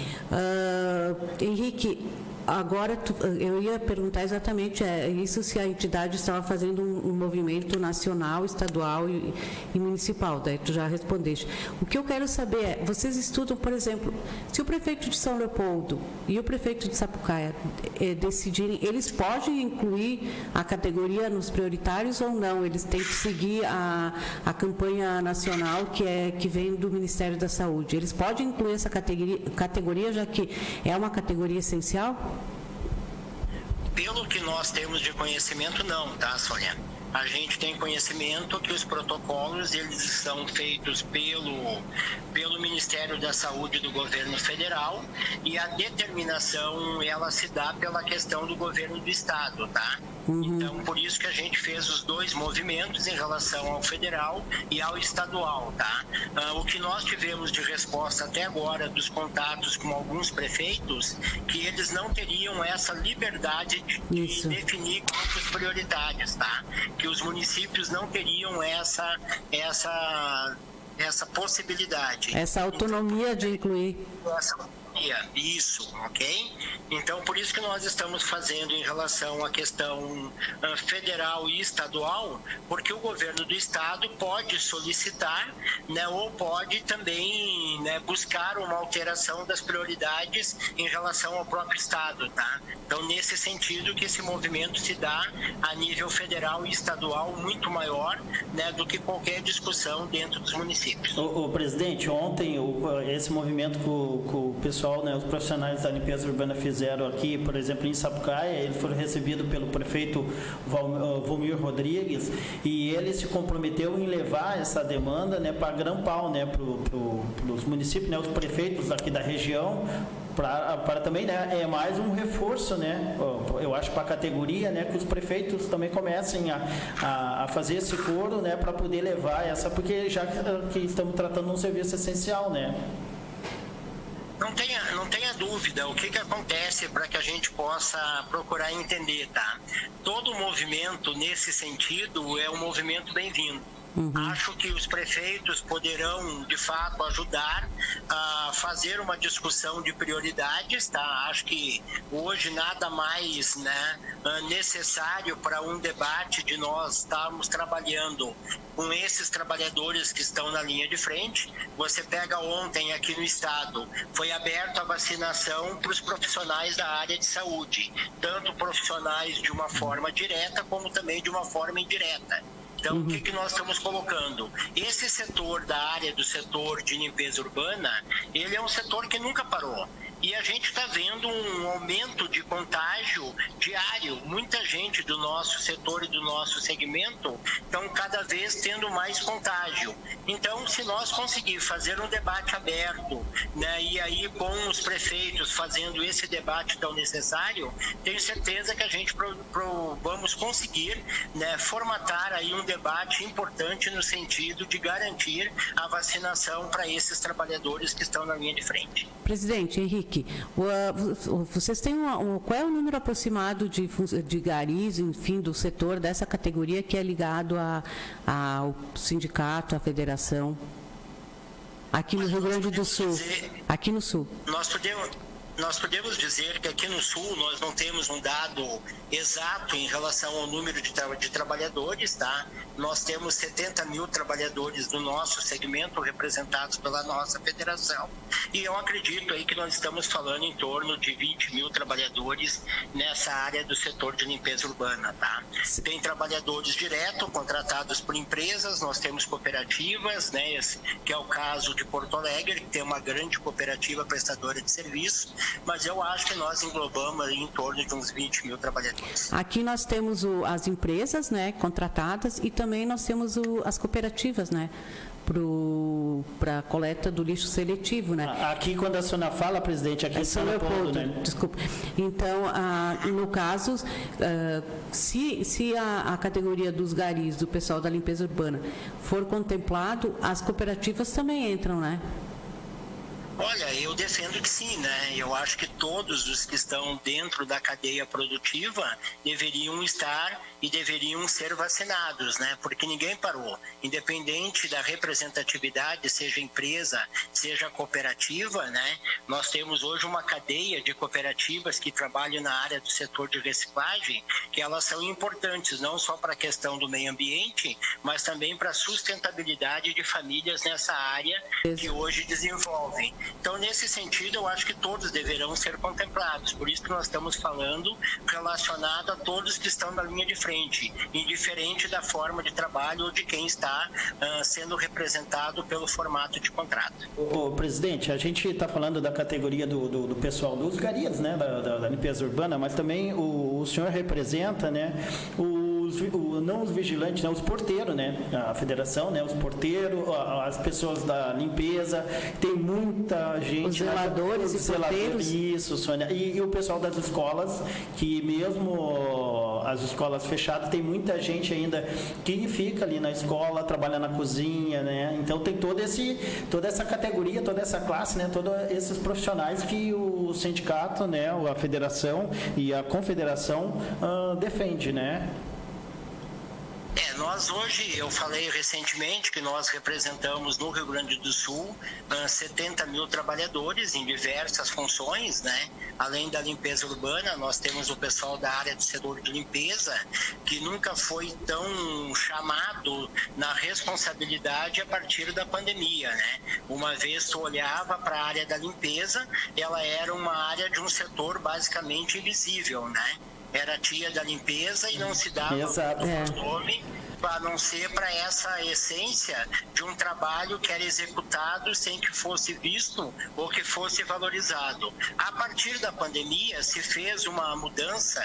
Henrique, agora eu ia perguntar exatamente isso, se a entidade estava fazendo um movimento nacional, estadual e municipal. Daí tu já respondeste. O que eu quero saber é, vocês estudam, por exemplo, se o prefeito de São Leopoldo e o prefeito de Sapucaia decidirem, eles podem incluir a categoria nos prioritários ou não? Eles têm que seguir a campanha nacional que vem do Ministério da Saúde. Eles podem incluir essa categoria, já que é uma categoria essencial? Pelo que nós temos de conhecimento, não, tá, Sônia? A gente tem conhecimento que os protocolos, eles são feitos pelo Ministério da Saúde do Governo Federal, e a determinação, ela se dá pela questão do Governo do Estado, tá? Então, por isso que a gente fez os dois movimentos em relação ao federal e ao estadual, tá? O que nós tivemos de resposta até agora dos contatos com alguns prefeitos, que eles não teriam essa liberdade de definir grupos prioritários, tá? Que os municípios não teriam essa possibilidade. Essa autonomia de incluir. Isso, ok? Então, por isso que nós estamos fazendo em relação à questão federal e estadual, porque o governo do estado pode solicitar, né, ou pode também, né, buscar uma alteração das prioridades em relação ao próprio estado, tá? Então, nesse sentido que esse movimento se dá a nível federal e estadual muito maior, né, do que qualquer discussão dentro dos municípios. O presidente, ontem esse movimento que o pessoal, né, os profissionais da limpeza urbana fizeram aqui, por exemplo, em Sapucaia, eles foram recebidos pelo prefeito Valmir Rodrigues, e ele se comprometeu em levar essa demanda, né, para Grampal, né, para os municípios, né, os prefeitos aqui da região, para também, né, é mais um reforço, né, eu acho, para a categoria, né, que os prefeitos também comecem a fazer esse coro, né, para poder levar essa, porque já que estamos tratando de um serviço essencial, né. Não tenha dúvida, o que acontece para que a gente possa procurar entender, tá? Todo movimento nesse sentido é um movimento bem-vindo. Acho que os prefeitos poderão, de fato, ajudar a fazer uma discussão de prioridades, tá? Acho que hoje nada mais, né, necessário para um debate de nós estarmos trabalhando com esses trabalhadores que estão na linha de frente. Você pega ontem aqui no estado, foi aberta a vacinação para os profissionais da área de saúde, tanto profissionais de uma forma direta como também de uma forma indireta. Então, o que nós estamos colocando? Esse setor da área do setor de limpeza urbana, ele é um setor que nunca parou. E a gente está vendo um aumento de contágio diário. Muita gente do nosso setor e do nosso segmento estão cada vez tendo mais contágio. Então, se nós conseguirmos fazer um debate aberto, né, e aí com os prefeitos fazendo esse debate tão necessário, tenho certeza que a gente vamos conseguir, né, formatar aí um debate importante no sentido de garantir a vacinação para esses trabalhadores que estão na linha de frente. Presidente Henrique, vocês têm qual é o número aproximado de garis, enfim, do setor dessa categoria que é ligado ao sindicato, à federação, aqui no Rio Grande do Sul, aqui no Sul? Nós podemos dizer que aqui no Sul nós não temos um dado exato em relação ao número de trabalhadores, tá? Nós temos 70 mil trabalhadores do nosso segmento representados pela nossa federação, e eu acredito aí que nós estamos falando em torno de 20 mil trabalhadores nessa área do setor de limpeza urbana, tá? Tem trabalhadores direto contratados por empresas, nós temos cooperativas, né, que é o caso de Porto Alegre, que tem uma grande cooperativa prestadora de serviço, mas eu acho que nós englobamos em torno de uns 20 mil trabalhadores. Aqui nós temos as empresas, né, contratadas, e também nós temos as cooperativas, né, para a coleta do lixo seletivo, né? Aqui, quando a senhora fala, presidente, aqui em São Leopoldo, né? Desculpa. Então, no caso, se a categoria dos garis, do pessoal da limpeza urbana, for contemplado, as cooperativas também entram, né? Olha, eu defendo que sim, né? Eu acho que todos os que estão dentro da cadeia produtiva deveriam estar e deveriam ser vacinados, né? Porque ninguém parou. Independente da representatividade, seja empresa, seja cooperativa, né? Nós temos hoje uma cadeia de cooperativas que trabalham na área do setor de reciclagem, que elas são importantes não só para a questão do meio ambiente, mas também para a sustentabilidade de famílias nessa área que hoje desenvolvem. Então, nesse sentido, eu acho que todos deverão ser contemplados. Por isso que nós estamos falando relacionado a todos que estão na linha de frente, indiferente da forma de trabalho ou de quem está sendo representado pelo formato de contrato. Ô, presidente, a gente está falando da categoria do pessoal dos garis, né, da limpeza urbana, mas também o senhor representa, né, não os vigilantes, né, os porteiros, né, a federação, né, os porteiros, as pessoas da limpeza, tem muita gente... Os zeladores e porteiros. Isso, Sônia. E o pessoal das escolas, que mesmo as escolas fechadas, tem muita gente ainda que fica ali na escola, trabalha na cozinha, né, então tem toda essa categoria, toda essa classe, né, todos esses profissionais que o sindicato, né, a federação e a confederação defende, né? Nós hoje, eu falei recentemente que nós representamos no Rio Grande do Sul 70 mil trabalhadores em diversas funções, né? Além da limpeza urbana, nós temos o pessoal da área do setor de limpeza, que nunca foi tão chamado na responsabilidade a partir da pandemia, né? Uma vez tu olhava para a área da limpeza, ela era uma área de um setor basicamente invisível, né? Era a tia da limpeza e não se dava o nome, a não ser para essa essência de um trabalho que era executado sem que fosse visto ou que fosse valorizado. A partir da pandemia se fez uma mudança,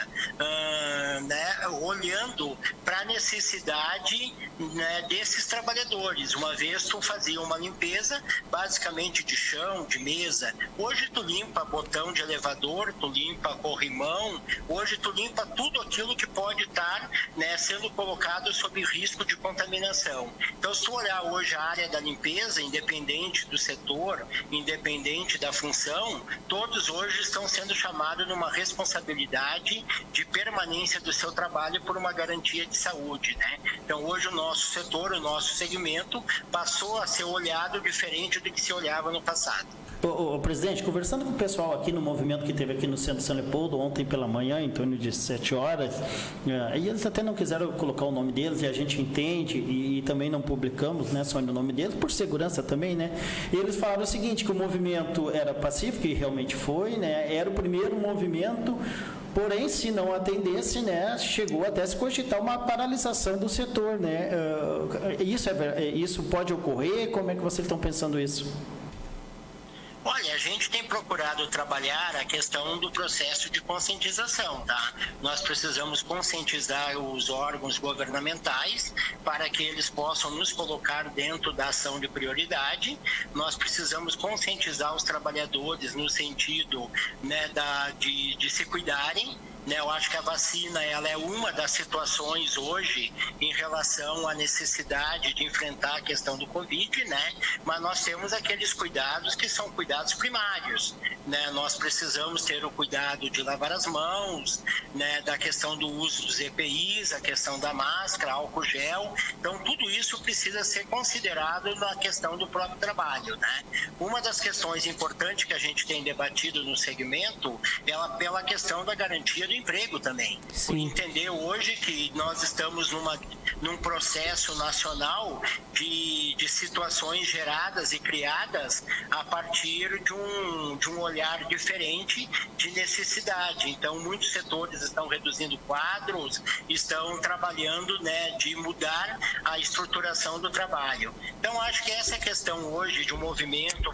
né, olhando para a necessidade, né, desses trabalhadores. Uma vez tu fazia uma limpeza basicamente de chão, de mesa. Hoje tu limpa botão de elevador, tu limpa corrimão, hoje tu limpa tudo aquilo que pode estar, né, sendo colocado sob risco de contaminação. Então, se tu olhar hoje a área da limpeza, independente do setor, independente da função, todos hoje estão sendo chamados numa responsabilidade de permanência do seu trabalho por uma garantia de saúde, né? Então, hoje o nosso setor, o nosso segmento, passou a ser olhado diferente do que se olhava no passado. Presidente, conversando com o pessoal aqui no movimento que teve aqui no centro de São Leopoldo ontem pela manhã, em torno de 7 horas, e eles até não quiseram colocar o nome deles, e a gente entende, e também não publicamos, né, só o nome deles, por segurança também, né? E eles falaram o seguinte, que o movimento era pacífico, e realmente foi, né? Era o primeiro movimento, porém, se não atendesse, né, chegou até a se cogitar uma paralisação do setor, né? Isso pode ocorrer? Como é que vocês estão pensando isso? Olha, a gente tem procurado trabalhar a questão do processo de conscientização, tá? Nós precisamos conscientizar os órgãos governamentais para que eles possam nos colocar dentro da ação de prioridade. Nós precisamos conscientizar os trabalhadores no sentido, né, de se cuidarem. Eu acho que a vacina ela é uma das situações hoje em relação à necessidade de enfrentar a questão do Covid, né? Mas nós temos aqueles cuidados que são cuidados primários, né? Nós precisamos ter o cuidado de lavar as mãos, né? Da questão do uso dos EPIs, a questão da máscara, álcool gel. Então, tudo isso precisa ser considerado na questão do próprio trabalho, né? Uma das questões importantes que a gente tem debatido no segmento é pela questão da garantia do emprego também. Por entender hoje que nós estamos num processo nacional de situações geradas e criadas a partir de um olhar diferente de necessidade. Então, muitos setores estão reduzindo quadros, estão trabalhando, né, de mudar a estruturação do trabalho. Então, acho que essa questão hoje de um movimento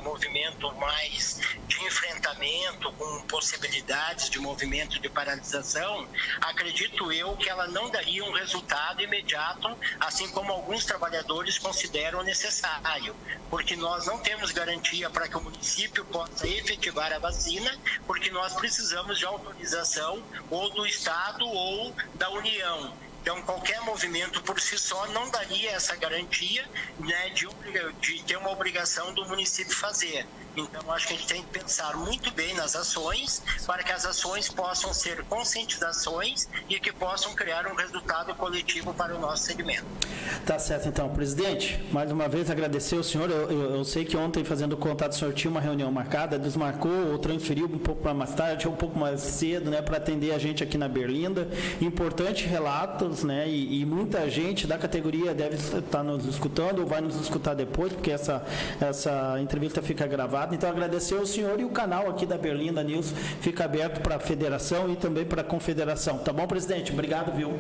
movimento mais de enfrentamento, com possibilidades de movimento de paralisação, acredito eu que ela não daria um resultado imediato, assim como alguns trabalhadores consideram necessário, porque nós não temos garantia para que o município possa efetivar a vacina, porque nós precisamos de autorização ou do Estado ou da União. Então, qualquer movimento por si só não daria essa garantia, né, de ter uma obrigação do município fazer. Então, acho que a gente tem que pensar muito bem nas ações, para que as ações possam ser conscientizações e que possam criar um resultado coletivo para o nosso segmento. Tá certo, então. Presidente, mais uma vez agradecer ao senhor. Eu sei que ontem, fazendo o contato, o senhor tinha uma reunião marcada, desmarcou ou transferiu um pouco para mais tarde, ou um pouco mais cedo, né, para atender a gente aqui na Berlinda. Importantes relatos, né, e muita gente da categoria deve estar nos escutando ou vai nos escutar depois, porque essa entrevista fica gravada. Então, agradecer ao senhor, e o canal aqui da Berlinda News fica aberto para a federação e também para a confederação. Tá bom, presidente? Obrigado, viu?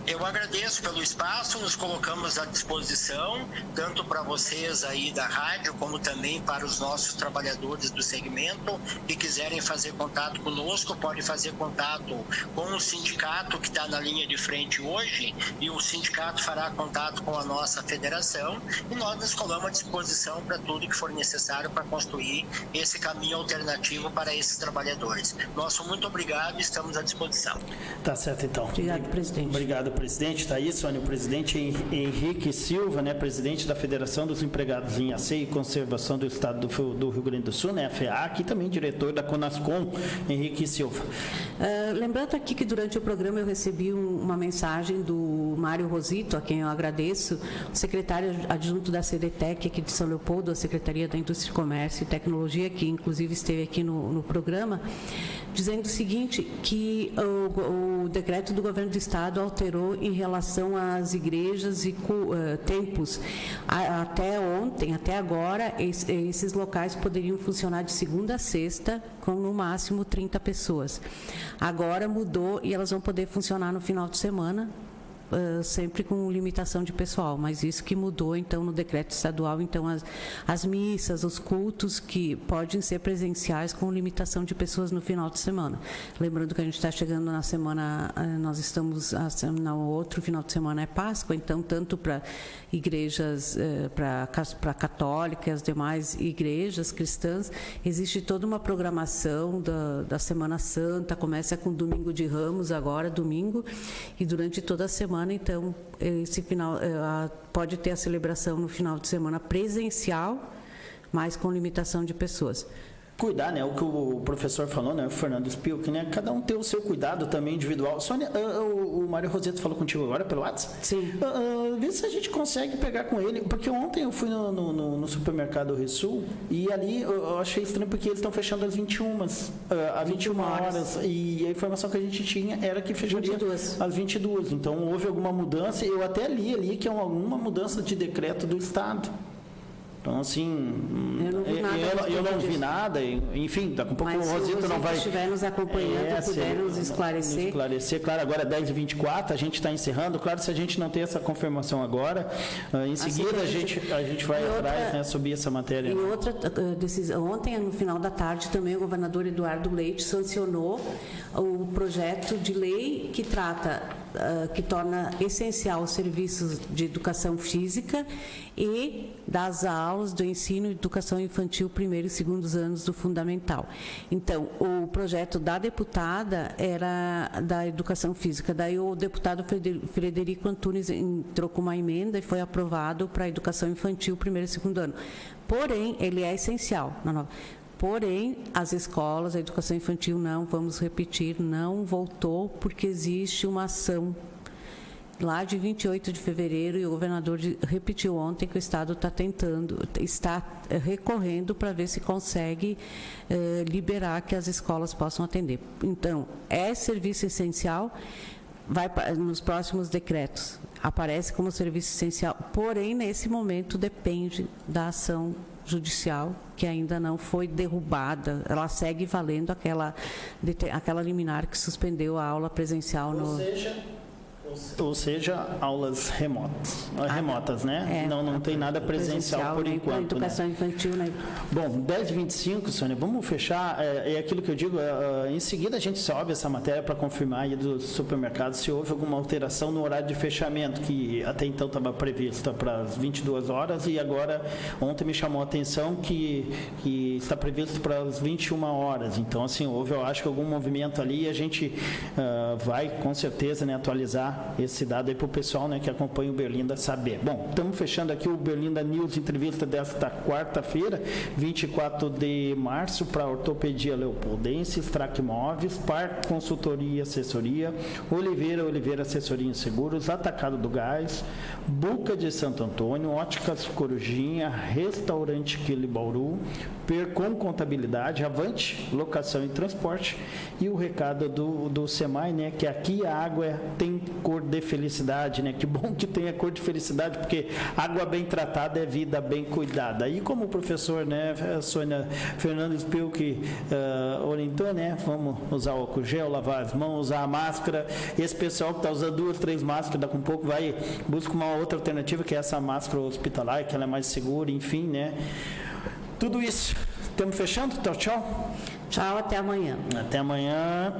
Eu agradeço pelo espaço, nos colocamos à disposição, tanto para vocês aí da rádio, como também para os nossos trabalhadores do segmento que quiserem fazer contato conosco, podem fazer contato com o sindicato que está na linha de frente hoje, e o sindicato fará contato com a nossa federação, e nós nos colocamos à disposição para tudo que for necessário para construir esse caminho alternativo para esses trabalhadores. Nosso muito obrigado e estamos à disposição. Tá certo, então. Obrigado, presidente. Obrigado, presidente. Está aí, Sônia, o presidente Henrique Silva, né, presidente da Federação dos Empregados em Aceio e Conservação do Estado do Rio Grande do Sul, né, a FEAC, e também diretor da Conascom, Henrique Silva. Lembrando aqui que durante o programa eu recebi uma mensagem do Mário Rosito, a quem eu agradeço, o secretário adjunto da CDTEC aqui de São Leopoldo, a Secretaria da Indústria, Comércio e Tecnologia, que inclusive esteve aqui no programa, dizendo o seguinte, que o decreto do governo do Estado alterou em relação às igrejas e templos. Até ontem, até agora, esses locais poderiam funcionar de segunda a sexta, com no máximo 30 pessoas. Agora mudou e elas vão poder funcionar no final de semana, sempre com limitação de pessoal, mas isso que mudou então no decreto estadual. Então as missas, os cultos que podem ser presenciais com limitação de pessoas no final de semana. Lembrando que a gente está chegando na semana, nós estamos no outro final de semana é Páscoa, então tanto para igrejas, para católica e as demais igrejas cristãs, existe toda uma programação da Semana Santa, começa com Domingo de Ramos agora, domingo, e durante toda a semana. Então, esse final pode ter a celebração no final de semana presencial, mas com limitação de pessoas. Cuidar, né? O que o professor falou, né? O Fernando Spilk, né? Cada um ter o seu cuidado também individual. Sônia, o Mário Roseto falou contigo agora pelo WhatsApp? Sim. Vê se a gente consegue pegar com ele, porque ontem eu fui no supermercado Sul e ali eu achei estranho porque eles estão fechando às 21 horas. E a informação que a gente tinha era que fecharia às 22. Então houve alguma mudança. Eu até li ali que é alguma mudança de decreto do Estado. Então, assim, eu não vi nada, enfim, daqui a pouco o Rosito não vai... Mas se estiver nos acompanhando, puder nos esclarecer. Claro, agora é 10h24, a gente está encerrando. Claro, se a gente não tem essa confirmação agora, em seguida a gente vai atrás, né, subir essa matéria. Em outra decisão, ontem, no final da tarde, também o governador Eduardo Leite sancionou o projeto de lei que que torna essencial os serviços de educação física e das aulas do ensino e educação infantil, primeiro e segundos anos do fundamental. Então, o projeto da deputada era da educação física, daí o deputado Frederico Antunes entrou com uma emenda e foi aprovado para a educação infantil, primeiro e segundo ano. Porém, ele é essencial na nova. Porém, as escolas, a educação infantil, não, vamos repetir, não voltou, porque existe uma ação lá de 28 de fevereiro, e o governador repetiu ontem que o Estado está recorrendo para ver se consegue liberar que as escolas possam atender. Então, é serviço essencial, vai nos próximos decretos, aparece como serviço essencial, porém, nesse momento, depende da ação judicial, que ainda não foi derrubada, ela segue valendo aquela liminar que suspendeu a aula presencial. Ou seja, aulas remotas, né? Não tem nada presencial por né? enquanto. Educação né? infantil, né? Bom, 10h25, Sônia, vamos fechar. É aquilo que eu digo, em seguida a gente sobe essa matéria para confirmar aí dos supermercados se houve alguma alteração no horário de fechamento, que até então estava prevista para as 22 horas e agora, ontem me chamou a atenção que está previsto para as 21 horas. Então, assim, houve, eu acho que algum movimento ali e a gente vai, com certeza, né, atualizar esse dado aí para o pessoal, né, que acompanha o Berlinda saber. Bom, estamos fechando aqui o Berlinda News, entrevista desta quarta-feira, 24 de março, para Ortopedia Leopoldense, Strack Móveis, Par Consultoria e Assessoria, Oliveira Assessoria em Seguros, Atacado do Gás, Buca de Santo Antônio, Óticas Corujinha, Restaurante Quili Bauru, Percom Contabilidade, Avante Locação e Transporte e o recado do SEMAI, né, que aqui a água tem cor de felicidade, né? Que bom que tem a cor de felicidade, porque água bem tratada é vida bem cuidada. E como o professor, né, Sônia Fernandes Pilk orientou, né, vamos usar o álcool gel, lavar as mãos, usar a máscara. Esse pessoal que está usando 2, 3 máscaras, daqui a um pouco busca uma outra alternativa, que é essa máscara hospitalar, que ela é mais segura, enfim, né? Tudo isso. Estamos fechando? Tchau, tchau. Tchau, até amanhã. Até amanhã.